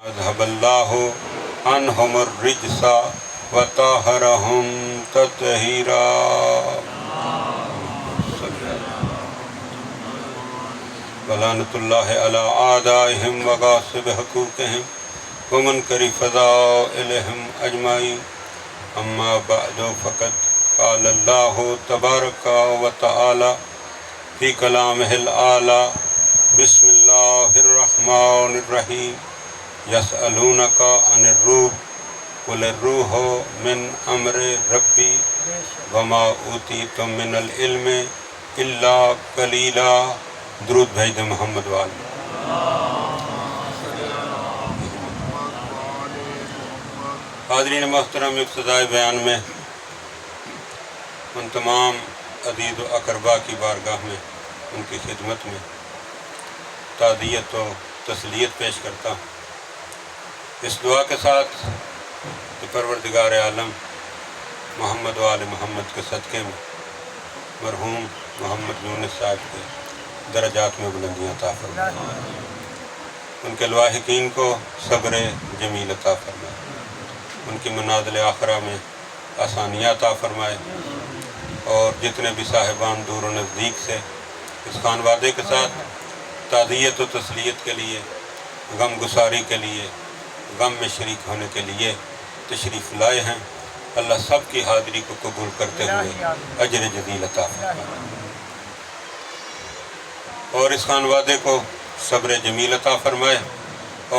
اذهب الله عنهم الرجس وطهرهم تطهيرا. ولعنة الله على أعدائهم وغاصب حقوقهم ومنكر فضائلهم أجمعين. أما بعد فقد قال الله تبارك وتعالى في كلامه الأعلى: بسم الله الرحمن الرحيم. يسألونك عن الروح قل الروح من أمر ربي وما أوتيتم من العلم إلا قليلا. درود بھیج دیں محمد والے. حاضرین محترم، ابتدائی بیان میں ان تمام عزیز و اقربا کی بارگاہ میں ان کی خدمت میں تعزیت و تسلیت پیش کرتا ہوں، اس دعا کے ساتھ کہ پروردگار عالم محمد و آل محمد کے صدقے میں مرحوم محمد یونس صاحب کے درجات میں بلندیاں عطا فرمائے، ان کے لاحقین کو صبر جمیل عطا فرمائے، ان کی منازل آخرہ میں آسانیاں عطا فرمائے، اور جتنے بھی صاحبان دور و نزدیک سے اس خانوادے کے ساتھ تعزیت و تسلیت کے لیے، غم گساری کے لیے، غم میں شریک ہونے کے لیے تشریف لائے ہیں، اللہ سب کی حاضری کو قبول کرتے ہوئے اجر جزیل عطا فرمائے، اور اس خانوادے کو صبر جمیل عطا فرمائے.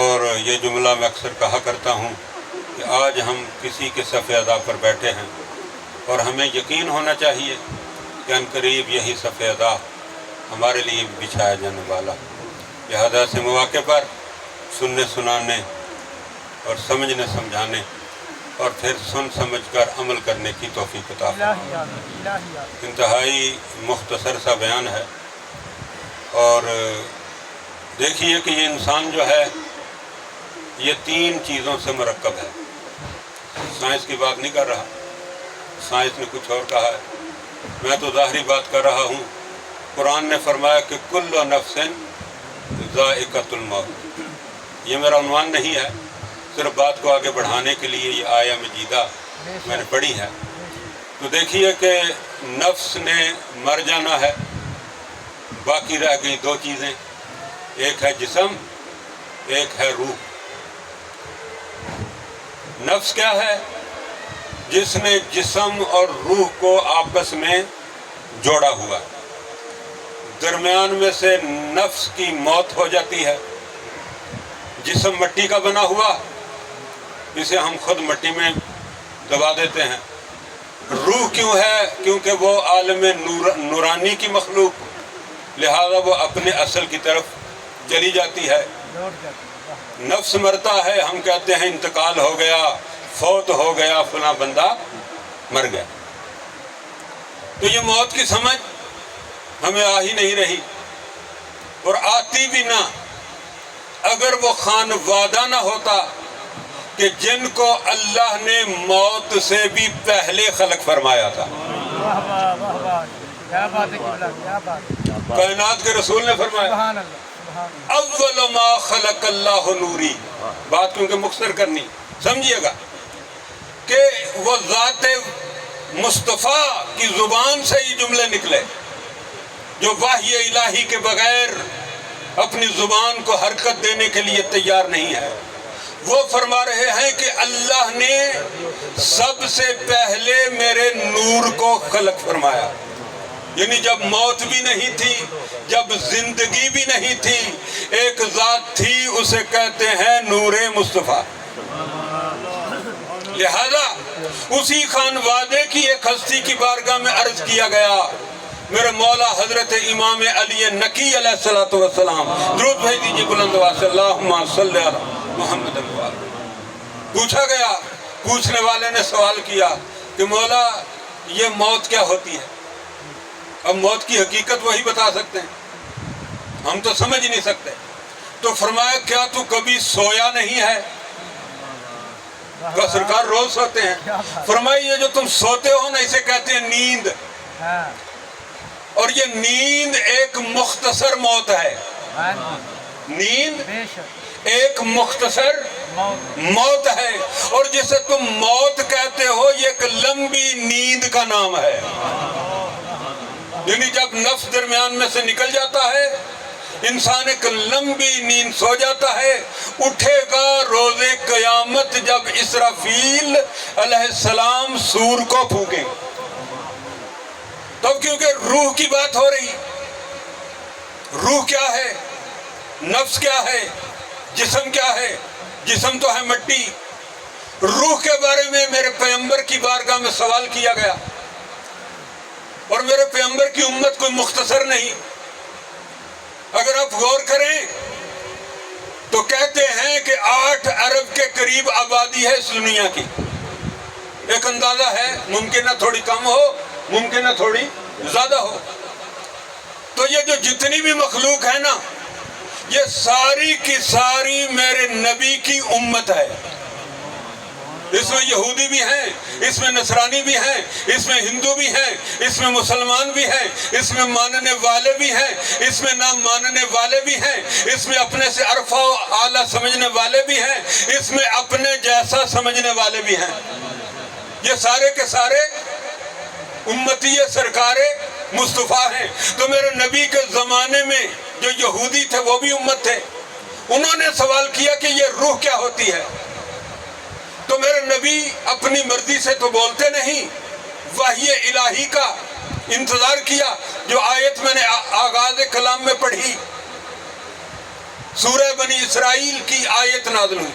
اور یہ جملہ میں اکثر کہا کرتا ہوں کہ آج ہم کسی کے صف ادا پر بیٹھے ہیں اور ہمیں یقین ہونا چاہیے کہ عنقریب یہی صف ادا ہمارے لیے بچھایا جانے والا. لہذا سے مواقع پر سننے سنانے اور سمجھنے سمجھانے اور پھر سن سمجھ کر عمل کرنے کی توفیق عطا فرمائے. انتہائی مختصر سا بیان ہے، اور دیکھیے کہ یہ انسان جو ہے یہ 3 چیزوں سے مرکب ہے. سائنس کی بات نہیں کر رہا، سائنس نے کچھ اور کہا ہے، میں تو ظاہری بات کر رہا ہوں. قرآن نے فرمایا کہ کل نفس ذائقۃ الموت. یہ میرا عنوان نہیں ہے، صرف بات کو آگے بڑھانے کے لیے یہ آیہ مجیدہ میں نے پڑھی ہے. تو دیکھیے کہ نفس نے مر جانا ہے، باقی رہ گئی 2 چیزیں، ایک ہے جسم، ایک ہے روح. نفس کیا ہے؟ جس نے جسم اور روح کو آپس میں جوڑا ہوا. درمیان میں سے نفس کی موت ہو جاتی ہے. جسم مٹی کا بنا ہوا، اسے ہم خود مٹی میں دبا دیتے ہیں. روح کیوں ہے؟ کیونکہ وہ عالم نورانی کی مخلوق، لہذا وہ اپنے اصل کی طرف چلی جاتی ہے. نفس مرتا ہے، ہم کہتے ہیں انتقال ہو گیا، فوت ہو گیا، فلاں بندہ مر گیا. تو یہ موت کی سمجھ ہمیں آ ہی نہیں رہی، اور آتی بھی نہ اگر وہ خانوادہ نہ ہوتا کہ جن کو اللہ نے موت سے بھی پہلے خلق فرمایا تھا. کائنات کے رسول نے فرمایا اول ما خلق اللہ نوری. بات کیونکہ مختصر کرنی، سمجھیے گا کہ وہ ذات مصطفیٰ کی زبان سے یہ جملے نکلے جو وحی الہی کے بغیر اپنی زبان کو حرکت دینے کے لیے تیار نہیں ہے. وہ فرما رہے ہیں کہ اللہ نے سب سے پہلے میرے نور کو خلق فرمایا. یعنی جب موت بھی نہیں تھی، جب زندگی بھی نہیں تھی، ایک ذات تھی، اسے کہتے ہیں نور مصطفیٰ. لہذا اسی خانوادے کی ایک ہستی کی بارگاہ میں عرض کیا گیا، میرے مولا حضرت امام علی نقی علیہ الصلوۃ والسلام، درود بھیج دیجیے بلند آواز سے، اللہم صلی علی محمد. پوچھا گیا، پوچھنے والے نے سوال کیا کہ مولا یہ موت کیا ہوتی ہے؟ اب موت کی حقیقت وہی بتا سکتے ہیں، ہم تو سمجھ نہیں سکتے. تو فرمایا کیا تو کبھی سویا نہیں ہے؟ کہ سرکار روز سوتے ہیں. فرمایا یہ جو تم سوتے ہو نا، اسے کہتے ہیں نیند، اور یہ نیند ایک مختصر موت ہے. نیند ایک مختصر موت ہے، اور جسے تم موت کہتے ہو یہ ایک لمبی نیند کا نام ہے۔ یعنی جب نفس درمیان میں سے نکل جاتا ہے، انسان ایک لمبی نیند سو جاتا ہے، اٹھے گا روز قیامت جب اسرافیل علیہ السلام سور کو پھونکیں، تب کیونکہ روح کی بات ہو رہی۔ روح کیا ہے؟ نفس کیا ہے؟ جسم کیا ہے؟ جسم تو ہے مٹی۔ روح کے بارے میں میرے پیغمبر کی بارگاہ میں سوال کیا گیا، اور میرے پیغمبر کی امت کوئی مختصر نہیں۔ اگر آپ غور کریں تو کہتے ہیں کہ 8 ارب کے قریب آبادی ہے اس دنیا کی۔ ایک اندازہ ہے، ممکن ہے تھوڑی کم ہو، ممکن ہے تھوڑی زیادہ ہو۔ تو یہ جو جتنی بھی مخلوق ہے نا، یہ ساری کی ساری میرے نبی کی امت ہے۔ اس میں یہودی بھی ہیں، اس میں نصرانی بھی ہیں، اس میں ہندو بھی ہیں، اس میں مسلمان بھی ہیں، اس میں ماننے والے بھی ہیں، اس میں نہ ماننے والے بھی ہیں، اس میں اپنے سے عرفہ و اعلیٰ سمجھنے والے بھی ہیں، اس میں اپنے جیسا سمجھنے والے بھی ہیں۔ یہ سارے کے سارے امتی سرکار مصطفیٰ ہیں۔ تو میرے نبی کے زمانے میں جو یہودی تھے وہ بھی امت تھے، انہوں نے سوال کیا کہ یہ روح کیا ہوتی ہے؟ تو میرے نبی اپنی مرضی سے تو بولتے نہیں، وحی الہی کا انتظار کیا۔ جو آیت میں نے آغاز کلام میں پڑھی، سورہ بنی اسرائیل کی آیت نازل ہوئی،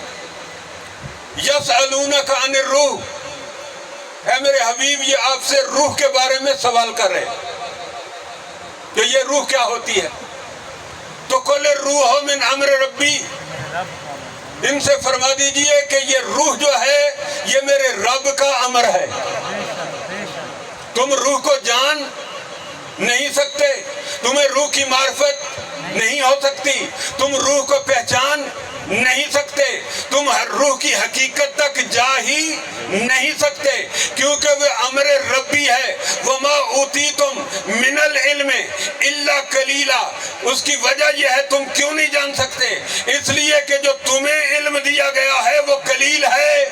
یسألونک عن الروح، اے میرے حبیب یہ آپ سے روح کے بارے میں سوال کر رہے ہیں کہ یہ روح کیا ہوتی ہے۔ تو قل الروح من امر ربی، ان سے فرما دیجئے کہ یہ روح جو ہے یہ میرے رب کا امر ہے۔ تم روح کو جان نہیں سکتے، تمہیں روح کی معرفت نہیں ہو سکتی، تم روح کو پہچان نہیں سکتے، تم ہر روح کی حقیقت تک جا ہی نہیں سکتے، کیونکہ وہ امر ربی ہے۔ وَمَا أُوتِيتُم مِّنَ الْعِلْمِ إِلَّا قَلِيلًا، اس کی وجہ یہ ہے تم کیوں نہیں جان سکتے؟ اس لیے کہ جو تمہیں علم دیا گیا ہے وہ قلیل ہے۔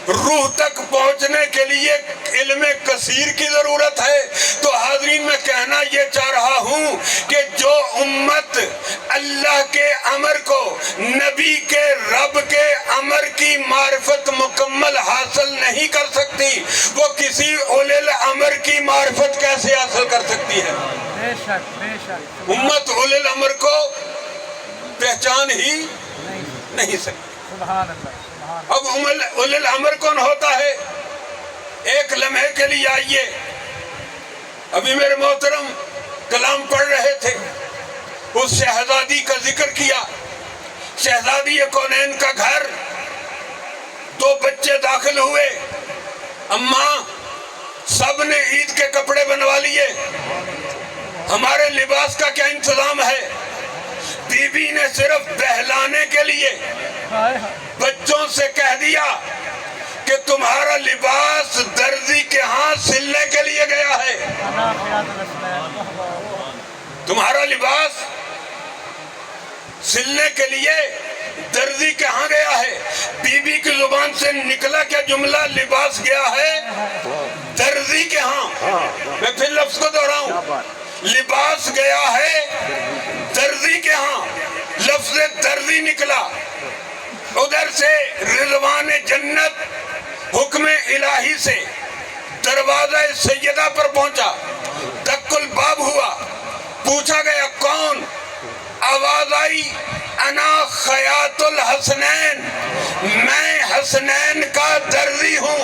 روح تک پہنچنے کے لیے علم کثیر کی ضرورت ہے۔ تو حاضرین میں کہنا یہ چاہ رہا ہوں کہ جو امت اللہ کے امر کو، نبی کے رب کے امر کی معرفت مکمل حاصل نہیں کر سکتی، وہ کسی اولی الامر کی معرفت کیسے حاصل کر سکتی ہے؟ بے شک بے شک، امت اولی الامر کو پہچان ہی نہیں سکتی۔ سبحان اللہ۔ اب اولی الامر کون ہوتا ہے؟ ایک لمحے کے لیے آئیے، ابھی میرے محترم کلام پڑھ رہے تھے، اس شہزادی کا ذکر کیا، شہزادی کونین کا گھر، 2 بچے داخل ہوئے، اماں سب نے عید کے کپڑے بنوا لیے، ہمارے لباس کا کیا انتظام ہے؟ بی بی نے صرف بہلانے کے لیے بچوں سے کہہ دیا کہ تمہارا لباس درزی کے ہاں سلنے کے لیے گیا ہے، تمہارا لباس سلنے کے لیے درزی کے ہاں گیا ہے۔ بی بی کی زبان سے نکلا کیا جملہ؟ لباس گیا ہے درزی کے ہاں۔ میں پھر لفظ کو دہراؤں، لباس گیا ہے درزی کے ہاں، لفظ درزی نکلا، ادھر سے رضوان جنت حکم الہی سے دروازہ سیدہ پر پہنچا، دق الباب ہوا، پوچھا گیا کون؟ آواز آئی انا خیاط الحسنین، میں حسنین کا درزی ہوں۔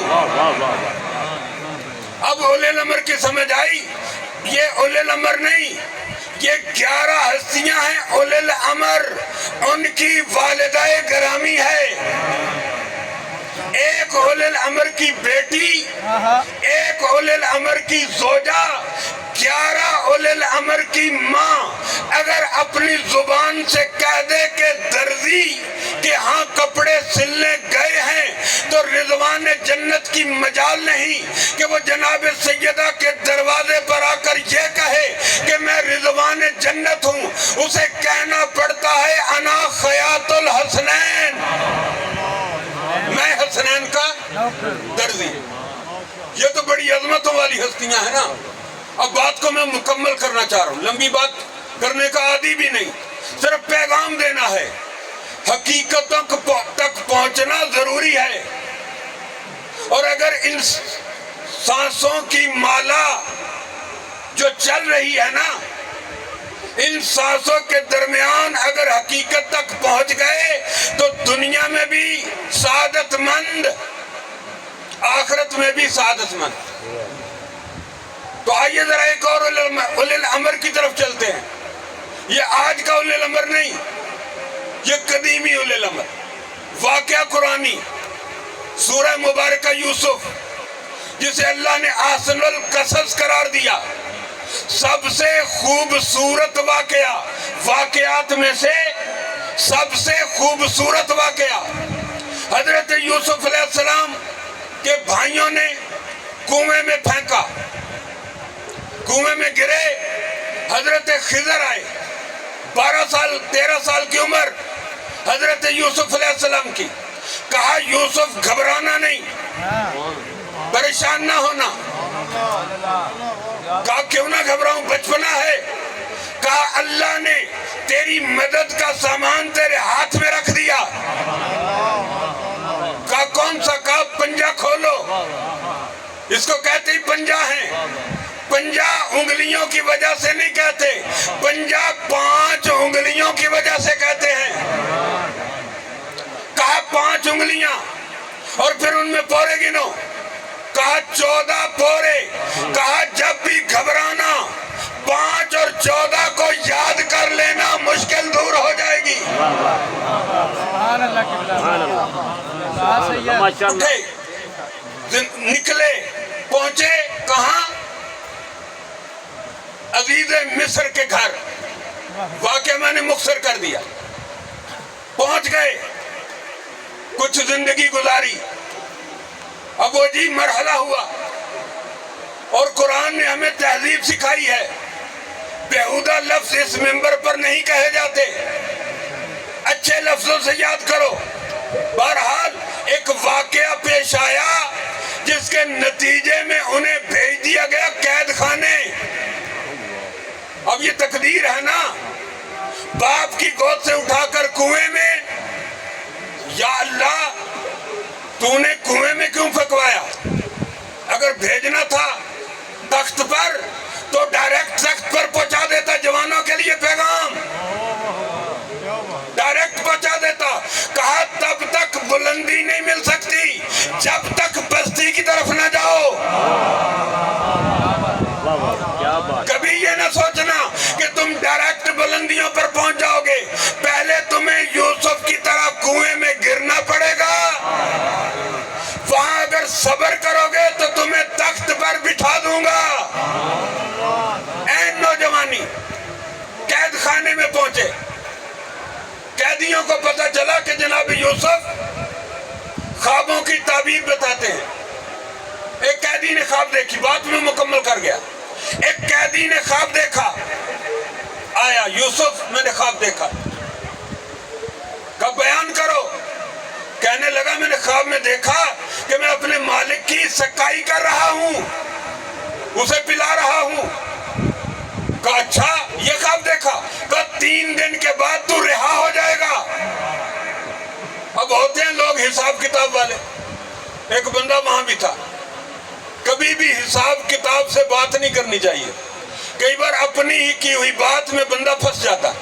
اب اولی الامر کی سمجھ آئی، یہ اولی الامر نہیں، یہ 11 ہستیاں ہیں اولی الامر، ان کی والدہ گرامی ہے۔ ایک اولی الامر کی بیٹی، ایک اولی الامر کی زوجہ، 11 اولی الامر کی ماں اگر اپنی زبان سے کہہ دے کہ درزی کہ ہاں کپڑے سلنے گئے ہیں، تو رضوان جنت کی مجال نہیں کہ وہ جناب سیدہ کے دروازے پر آ کر یہ کہے کہ میں رضوان جنت ہوں، اسے کہنا پڑتا ہے انا خیاط الحسنین۔ بڑی عظمتوں والی ہستیاں ہیں نا. اب بات کو میں مکمل کرنا چاہ رہا ہوں، لمبی بات کرنے کا عادی بھی نہیں، صرف پیغام دینا ہے. حقیقتوں تک پہنچنا ضروری ہے، اور اگر ان سانسوں کی مالا جو چل رہی ہے نا، ان سانسوں کے درمیان اگر حقیقت تک پہنچ گئے تو دنیا میں بھی سعادت مند، آخرت میں بھی سعادت مند. تو آئیے ذرا ایک اور اولی الامر کی طرف چلتے ہیں. یہ آج کا اولی الامر نہیں، یہ قدیمی اولی الامر. واقعہ قرآنی سورہ مبارکہ یوسف، جسے اللہ نے احسن القصص قرار دیا، سب سے خوبصورت واقعہ، واقعات میں سے سب سے خوبصورت واقعہ. حضرت یوسف علیہ السلام کے بھائیوں نے کنویں میں پھینکا، کنویں میں گرے. حضرت خضر آئے، 13 سال کی عمر حضرت یوسف علیہ السلام کی. کہا یوسف گھبرانا نہیں، پریشان نہ ہونا. کہا کیوں نہ گھبراؤں، بچپنا ہے. کہا اللہ نے تیری مدد کا سامان تیرے ہاتھ میں رکھ دیا. کہا کون سا؟ کہا پنجہ کھولو. اس کو کہتے ہی پنجہ ہیں. پنجہ انگلیوں کی وجہ سے نہیں کہتے، پنجہ 5 انگلیوں کی وجہ سے کہتے ہیں. کہا 5 انگلیاں، اور پھر ان میں پورے گنو. کہا 14 پورے. کہا جب بھی گھبرانا 5 اور 14 کو یاد کر لینا، مشکل دور ہو جائے گی. اٹھے، نکلے، پہنچے کہاں؟ عزیز مصر کے گھر. واقعہ میں نے مختصر کر دیا. پہنچ گئے، کچھ زندگی گزاری. اب وہ جی مرحلہ ہوا، اور قرآن نے ہمیں تہذیب سکھائی ہے. بیہودہ لفظ اس ممبر پر نہیں کہے جاتے، اچھے لفظوں سے یاد کرو. بہرحال ایک واقعہ پیش آیا جس کے نتیجے میں انہیں بھیج دیا گیا قید خانے. اب یہ تقدیر ہے نا، باپ کی گود سے اٹھا کر کنویں میں. یا اللہ، تو نے کنویں میں کیوں پھنکوایا؟ اگر بھیجنا تھا تخت پر تو ڈائریکٹ تخت پر پہنچا دیتا، جوانوں کے لیے پیغام ڈائریکٹ پہنچا دیتا. کہا تب تک بلندی نہیں مل سکتی جب تک بستی کی طرف نہ جاؤ. کبھی یہ نہ سوچنا کہ تم ڈائریکٹ بلندیوں پر پہنچ جاؤ گے. پہلے تمہیں یوسف کی طرح کنویں میں گرنا پڑے گا. وہاں اگر صبر کرو گے تو تمہیں تخت پر بٹھا دوں گا. این نوجوانی قید خانے میں پہنچے. قیدیوں کو پتہ چلا کہ جناب یوسف خوابوں کی تعبیر بتاتے ہیں. ایک قیدی نے خواب دیکھی، بات میں مکمل کر گیا. ایک قیدی نے خواب دیکھا، آیا یوسف میں نے خواب دیکھا. کب بیان کرو؟ کہنے لگا میں نے خواب میں دیکھا کہ میں اپنے مالک کی سقائی کر رہا ہوں، اسے پلا رہا ہوں. کہا اچھا یہ خواب دیکھا؟ کہا 3 دن کے بعد تو رہا ہو جائے گا. اب ہوتے ہیں لوگ حساب کتاب والے. ایک بندہ وہاں بھی تھا. کبھی بھی حساب کتاب سے بات نہیں کرنی چاہیے. کئی بار اپنی ہی کی ہوئی بات میں بندہ پھنس جاتا.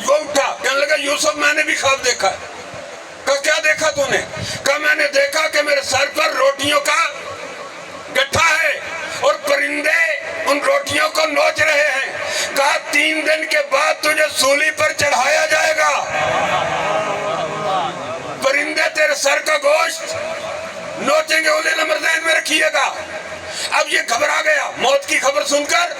وہ اٹھا، کہنے لگا یوسف میں نے بھی خواب دیکھا. کہا کیا دیکھا تو نے؟ کہا میں نے دیکھا کہ میرے سر پر روٹیوں کا گٹھا ہے اور پرندے ان روٹیوں کو نوچ رہے ہیں. کہا 3 دن کے بعد تجھے سولی پر چڑھایا جائے گا، پرندے تیرے سر کا گوشت نوچیں گے. اولی الامر ذہن میں رکھیے گا. اب یہ گھبرا گیا، موت کی خبر سن کر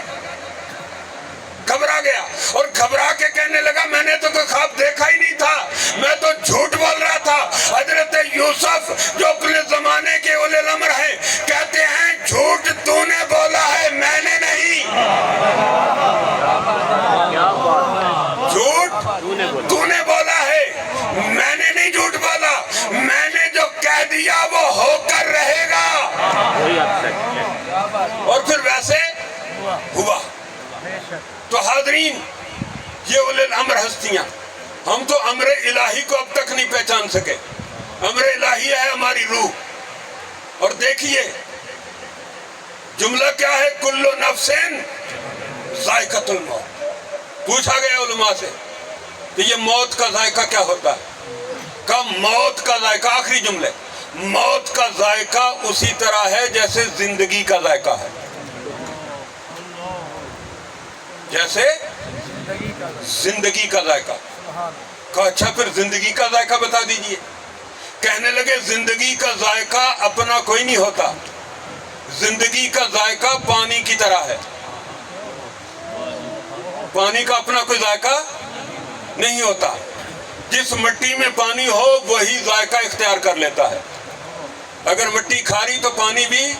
گھبرا گیا، اور گھبرا کے کہنے لگا میں نے تو کوئی خواب دیکھا ہی نہیں تھا، میں تو جھوٹ بول رہا تھا. حضرت یوسف جو اپنے زمانے کے اولی الامر ہیں کہتے ہیں جھوٹ تو نے بولا ہے، میں نے نہیں. جھوٹ تو نے بولا ہے، میں نے نہیں جھوٹ بولا. میں نے جو کہہ دیا وہ ہو کر رہے ہستیاں، ہم تو امر الہی کو اب تک نہیں پہچان سکے. امر الہی ہے ہماری روح. اور دیکھیے جملہ کیا ہے؟ کل نفس ذائقۃ الموت. پوچھا گیا علماء سے کہ یہ موت کا ذائقہ کیا ہوتا ہے؟ کہ موت کا ذائقہ، آخری جملے، موت کا ذائقہ اسی طرح ہے جیسے زندگی کا ذائقہ ہے. جیسے زندگی کا ذائقہ. کہا اچھا پھر زندگی کا ذائقہ بتا دیجئے. کہنے لگے زندگی کا ذائقہ اپنا کوئی نہیں ہوتا. زندگی کا ذائقہ پانی کی طرح ہے. پانی کا اپنا کوئی ذائقہ نہیں ہوتا. جس مٹی میں پانی ہو وہی ذائقہ اختیار کر لیتا ہے. اگر مٹی کھاری تو پانی بھی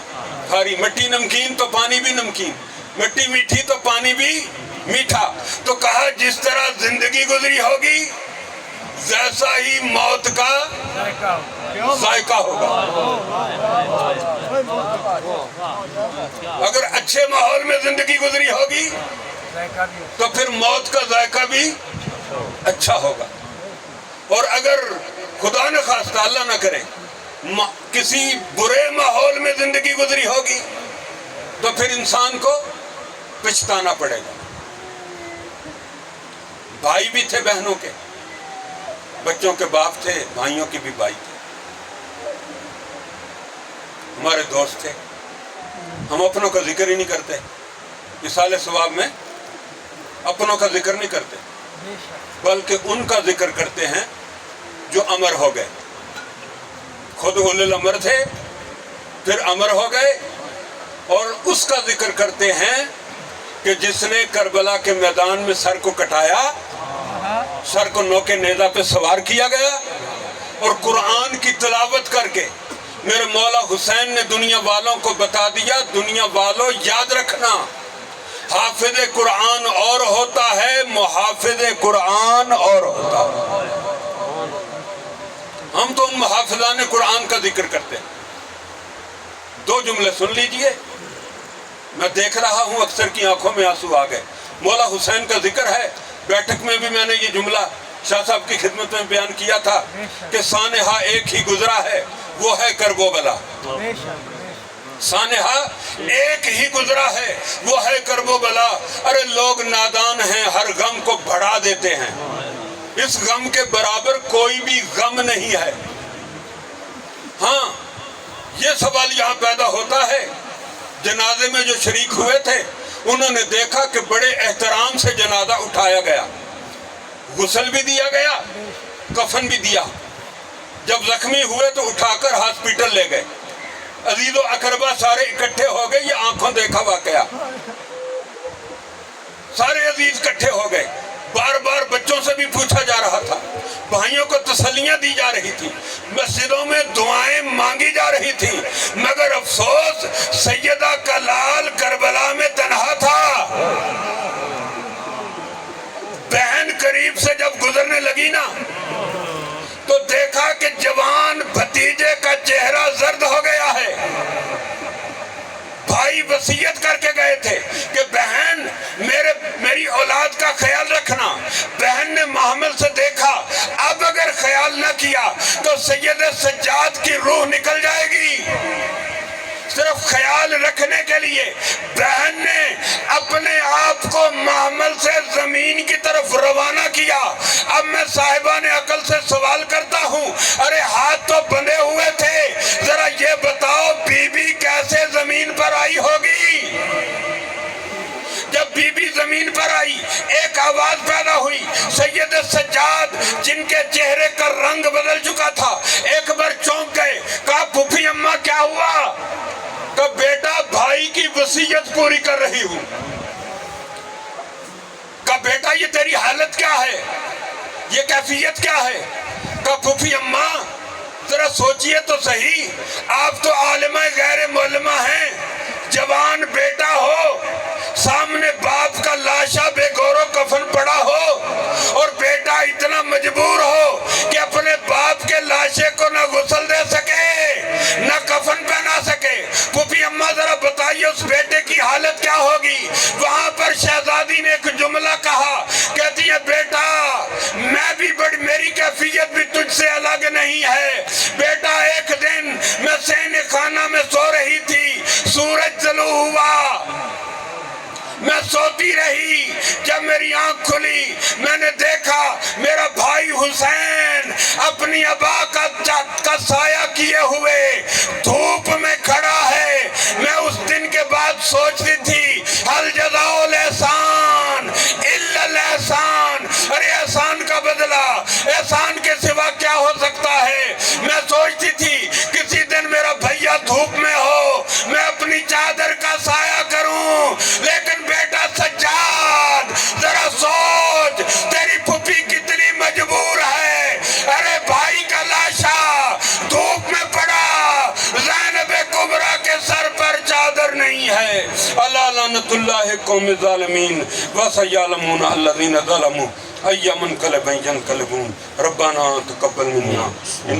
کھاری، مٹی نمکین تو پانی بھی نمکین، مٹی میٹھی تو پانی بھی میٹھا. تو کہا جس طرح زندگی گزری ہوگی ویسا ہی موت کا ذائقہ ہوگا. اگر اچھے ماحول میں زندگی گزری ہوگی تو پھر موت کا ذائقہ بھی اچھا ہوگا. اور اگر خدا نہ خواستہ، اللہ نہ کرے، کسی برے ماحول میں زندگی گزری ہوگی تو پھر انسان کو پچھتانا پڑے گا. بھائی بھی تھے بہنوں کے، بچوں کے باپ تھے، بھائیوں کے بھی بھائی تھے، ہمارے دوست تھے. ہم اپنوں کا ذکر ہی نہیں کرتے. مثال ثواب میں اپنوں کا ذکر نہیں کرتے، بلکہ ان کا ذکر کرتے ہیں جو امر ہو گئے. خود اولو الامر تھے، پھر امر ہو گئے. اور اس کا ذکر کرتے ہیں کہ جس نے کربلا کے میدان میں سر کو کٹایا، سر کو نوکے نیزہ پہ سوار کیا گیا، اور قرآن کی تلاوت کر کے میرے مولا حسین نے دنیا والوں کو بتا دیا، دنیا والوں یاد رکھنا، حافظ قرآن اور ہوتا ہے، محافظ قرآن اور ہوتا ہے. ہم تو ان محافظان قرآن کا ذکر کرتے ہیں. 2 جملے سن لیجئے. میں دیکھ رہا ہوں اکثر کی آنکھوں میں آنسو آ گئے. مولا حسین کا ذکر ہے. بیٹھک میں بھی میں نے یہ جملہ شاہ صاحب کی خدمت میں بیان کیا تھا کہ سانحہ ایک ہی گزرا ہے، وہ ہے کرب و بلا. سانحہ ایک ہی گزرا ہے، وہ ہے کرب و بلا. ارے لوگ نادان ہیں، ہر غم کو بڑھا دیتے ہیں. اس غم کے برابر کوئی بھی غم نہیں ہے. ہاں یہ سوال یہاں پیدا ہوتا ہے، جنازے میں جو شریک ہوئے تھے انہوں نے دیکھا کہ بڑے احترام سے جنازہ اٹھایا گیا، غسل بھی دیا گیا، کفن بھی دیا. جب زخمی ہوئے تو اٹھا کر ہاسپٹل لے گئے. عزیز و اقربا سارے اکٹھے ہو گئے. یہ آنکھوں دیکھا واقعہ. سارے عزیز اکٹھے ہو گئے. بار بار بچوں سے بھی پوچھا جا رہا تھا، بھائیوں کو تسلیاں دی جا رہی تھی، مسجدوں میں دعائیں مانگی جا رہی تھی. مگر افسوس سیدہ کا لال کربلا میں تنہا تھا. بہن قریب سے جب گزرنے لگی نا تو دیکھا کہ جوان بھتیجے کا چہرہ زرد ہو گیا ہے. بھائی وصیت کر کے گئے تھے کہ بہن میری اولاد کا خیال رکھنا. بہن نے محمل سے دیکھا، اب اگر خیال نہ کیا تو سید سجاد کی روح نکل جائے گی. صرف خیال رکھنے کے لیے بہن نے اپنے آپ کو محمل سے زمین کی طرف روانہ کیا. اب میں صاحبان عقل سے سوال کرتا ہوں، ارے ہاتھ تو بندھے ہوئے تھے، ذرا یہ بتاؤ بی بی کیسے زمین پر آئی ہوگی؟ جب بی بی زمین پر آئی ایک آواز پیدا ہوئی. سید سجاد جن کے چہرے کا رنگ بدل چکا تھا ایک بار چونک گئے. کہا پھوپھی اماں کیا ہوا؟ کہ بیٹا بھائی کی وصیت پوری کر رہی ہوں. کہ بیٹا یہ تیری حالت کیا ہے، یہ کیفیت کیا ہے؟ کہ پھوپھی اماں ذرا سوچئے تو صحیح، آپ تو عالمہ غیر معلمہ ہیں، جوان بیٹا ہو، سامنے باپ کا لاشا بے گور و کفن پڑا ہو، اور بیٹا اتنا مجبور ہو کہ اپنے باپ کے لاشے کو نہ غسل دے سکے نہ کفن پہنا سکے. پھوپھی اماں ذرا بتائیے اس بیٹے کی حالت کیا ہوگی؟ وہاں پر شہزادی نے ایک جملہ کہا، کہتی ہے بیٹا مجھ سے الگ نہیں ہے۔ بیٹا ایک دن میں سینے خانہ میں سو رہی تھی، سورج طلوع ہوا، میں سوتی رہی، جب میری آنکھ کھلی میں نے دیکھا میرا بھائی حسین اپنی ابا کا سایہ کیے ہوئے دھوپ میں کھڑا ہے۔ میں اس دن کے بعد سوچتی تھی حل جزاء الاحسان الا الاحسان، ارے احسان کا بدلہ احسان کے سوا کیا ہو سکتا ہے۔ میں سوچتی تھی کسی دن میرا بھیا دھوپ میں ہو، میں اپنی چادر کا سایہ کروں، لیکن بیٹا سجاد ذرا سوچ تیری پھپھی کتنی مجبور ہے۔ ارے بھائی کا لاشا دھوپ میں پڑا، زینب کبریٰ کے سر پر چادر نہیں ہے۔ اللہ لعنت اللہ قوم ظالمین وسیعلمون الذین ظلموا ای منقلب ینقلبون۔ ربنا تقبل منا